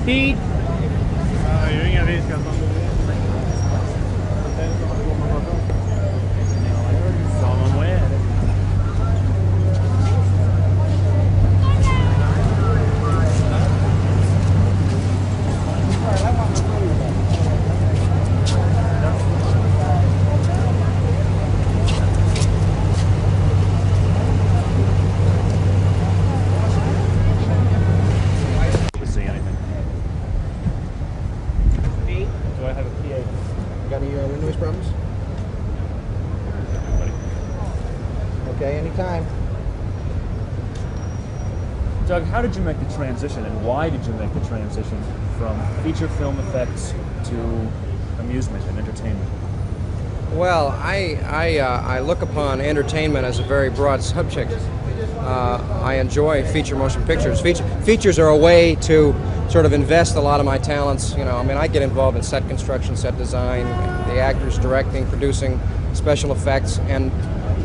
Speed. Gör ingen risk att man Doug, how did you make the transition, and why did you make the transition from feature film effects to amusement and entertainment? Well, I look upon entertainment as a very broad subject. I enjoy feature motion pictures. Features are a way to sort of invest a lot of my talents. You know, I mean, I get involved in set construction, set design, the actors directing, producing, special effects, and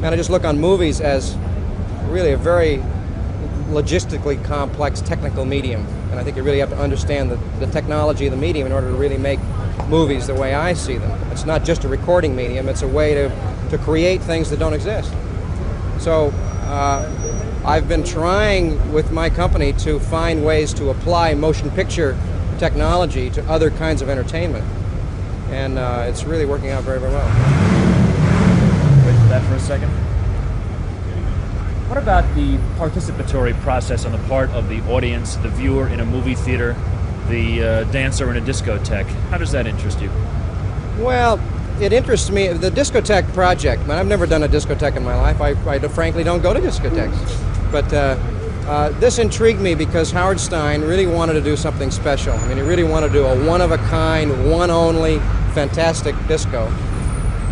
I just look on movies as really a very logistically complex technical medium, and I think you really have to understand the technology of the medium in order to really make movies the way I see them. It's not just a recording medium, it's a way to create things that don't exist. So I've been trying with my company to find ways to apply motion picture technology to other kinds of entertainment, and it's really working out very, very well. Wait for that for a second. What about the participatory process on the part of the audience, the viewer in a movie theater, the dancer in a discotheque? How does that interest you? Well, it interests me. The discotheque project, man, I've never done a discotheque in my life. I frankly don't go to discotheques. But this intrigued me because Howard Stein really wanted to do something special. I mean, he really wanted to do a one-of-a-kind, one-only, fantastic disco.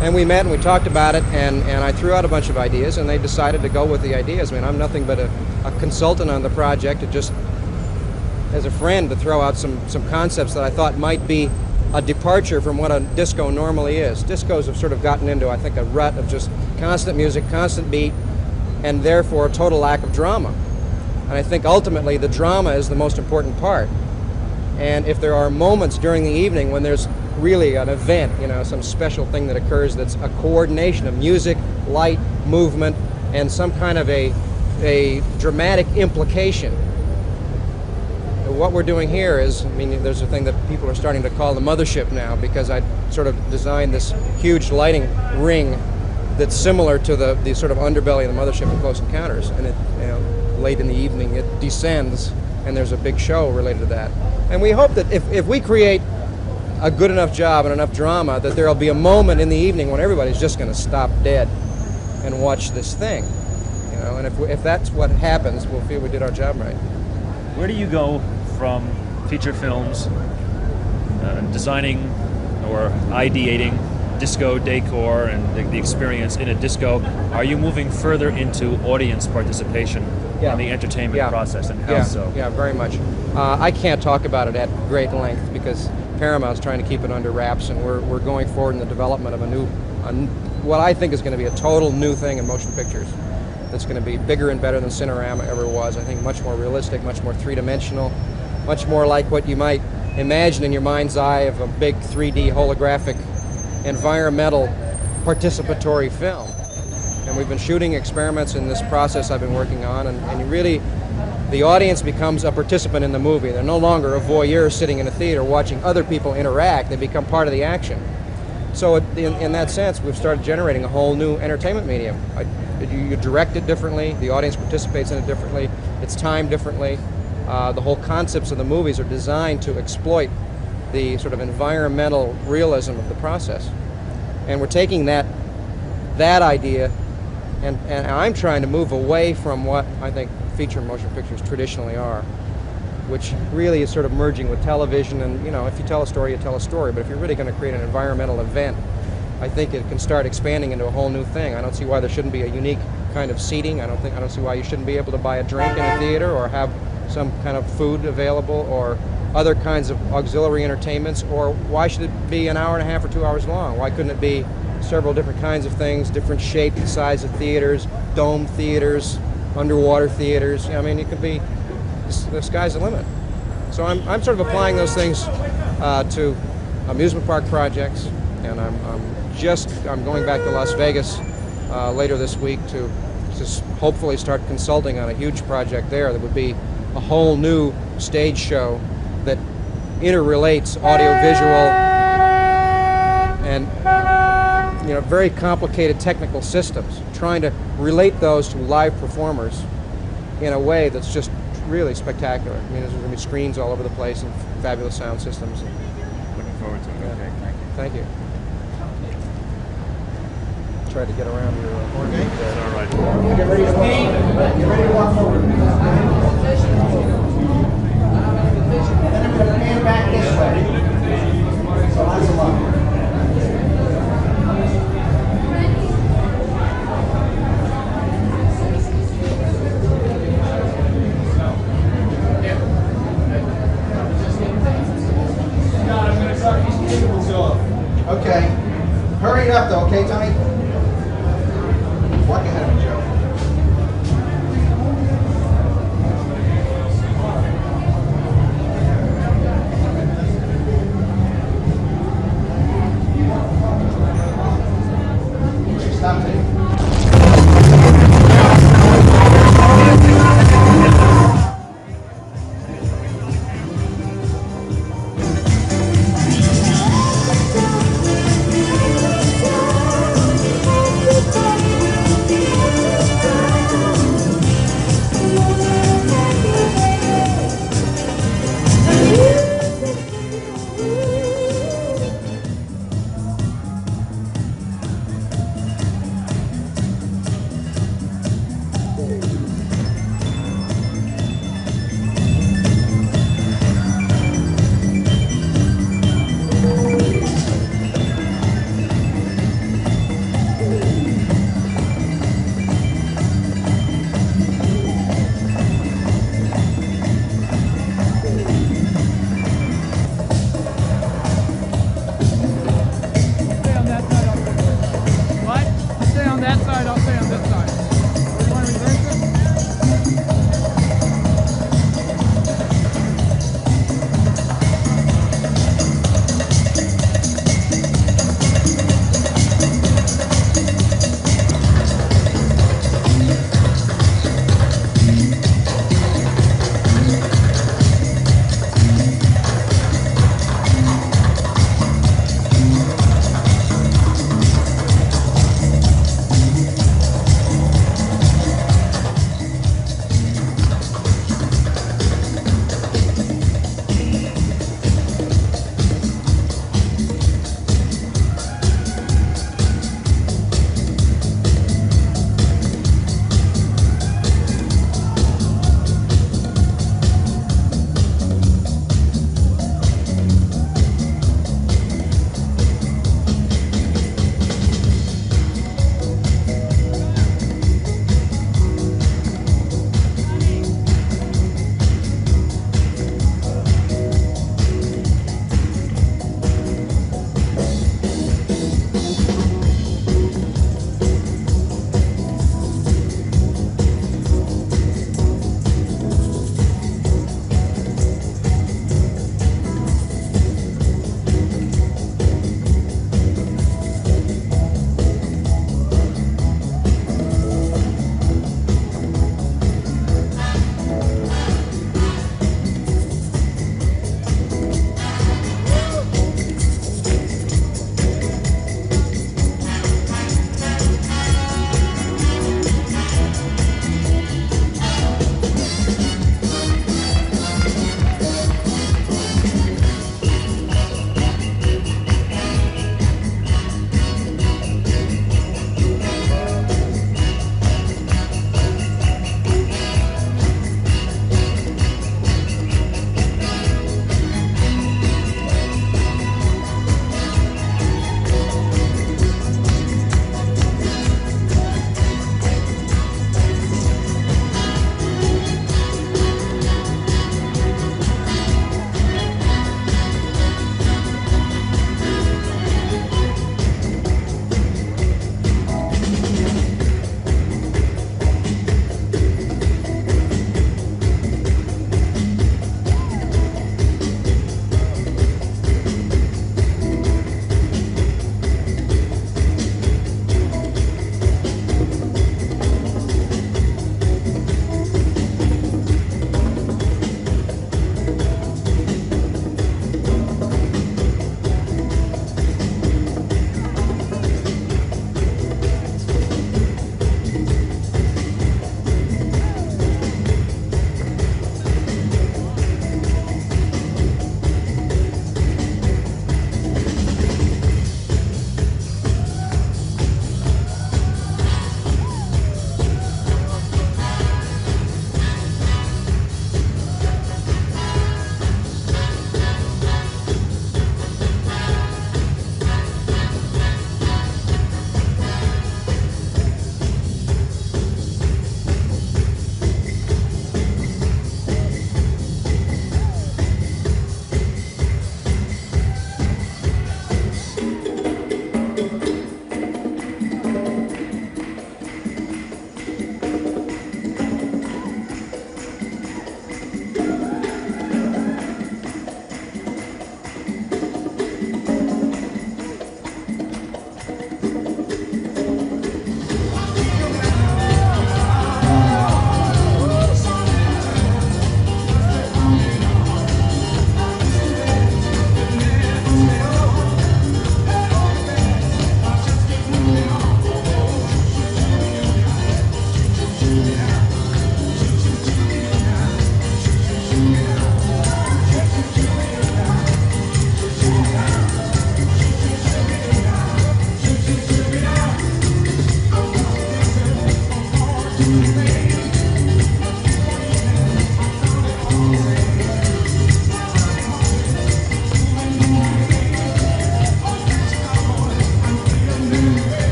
And we met and we talked about it, and I threw out a bunch of ideas, and they decided to go with the ideas. I mean, I'm nothing but a consultant on the project, and just as a friend to throw out some concepts that I thought might be a departure from what a disco normally is. Discos have sort of gotten into, I think, a rut of just constant music, constant beat, and therefore a total lack of drama. And I think ultimately the drama is the most important part. And if there are moments during the evening when there's really an event, you know, some special thing that occurs that's a coordination of music, light, movement, and some kind of a dramatic implication. What we're doing here is, I mean, there's a thing that people are starting to call the mothership now, because I sort of designed this huge lighting ring that's similar to the sort of underbelly of the mothership in Close Encounters, and it, you know, late in the evening it descends, and there's a big show related to that. And we hope that if we create a good enough job and enough drama, that there'll be a moment in the evening when everybody's just going to stop dead and watch this thing, you know. And if that's what happens, we'll feel we did our job right. Where do you go from feature films, designing or ideating disco decor and the experience in a disco? Are you moving further into audience participation in the entertainment process, and how so? Yeah, very much. I can't talk about it at great length because Paramount's trying to keep it under wraps, and we're going forward in the development of what I think is going to be a total new thing in motion pictures. That's going to be bigger and better than Cinerama ever was. I think much more realistic, much more three-dimensional, much more like what you might imagine in your mind's eye of a big 3D holographic environmental participatory film. And we've been shooting experiments in this process I've been working on, and really, the audience becomes a participant in the movie. They're no longer a voyeur sitting in a theater watching other people interact. They become part of the action. So in that sense, we've started generating a whole new entertainment medium. You direct it differently, the audience participates in it differently, it's timed differently. The whole concepts of the movies are designed to exploit the sort of environmental realism of the process. And we're taking that idea, and I'm trying to move away from what I think feature motion pictures traditionally are, which really is sort of merging with television. And if you tell a story, you tell a story, but if you're really going to create an environmental event, I think it can start expanding into a whole new thing. I don't see why there shouldn't be a unique kind of seating. I don't see why you shouldn't be able to buy a drink in a theater or have some kind of food available or other kinds of auxiliary entertainments, or why should it be an hour and a half or 2 hours long? Why couldn't it be several different kinds of things, different shape and size of theaters, dome theaters, underwater theaters? I mean, it could be, the sky's the limit. So I'm sort of applying those things to amusement park projects, and I'm going back to Las Vegas later this week to hopefully start consulting on a huge project there that would be a whole new stage show that interrelates audiovisual and very complicated technical systems, trying to relate those to live performers in a way that's just really spectacular. I mean, there's going to be screens all over the place and fabulous sound systems. Looking forward to it. Yeah. Okay, Thank you. Tried to get around your organ. all right. Get ready to walk forward. And then we're going to pan back this way. So lots of luck. Okay. Hurry it up though, okay, Tony? Walk ahead of me, Joe. Stop it.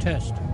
Test.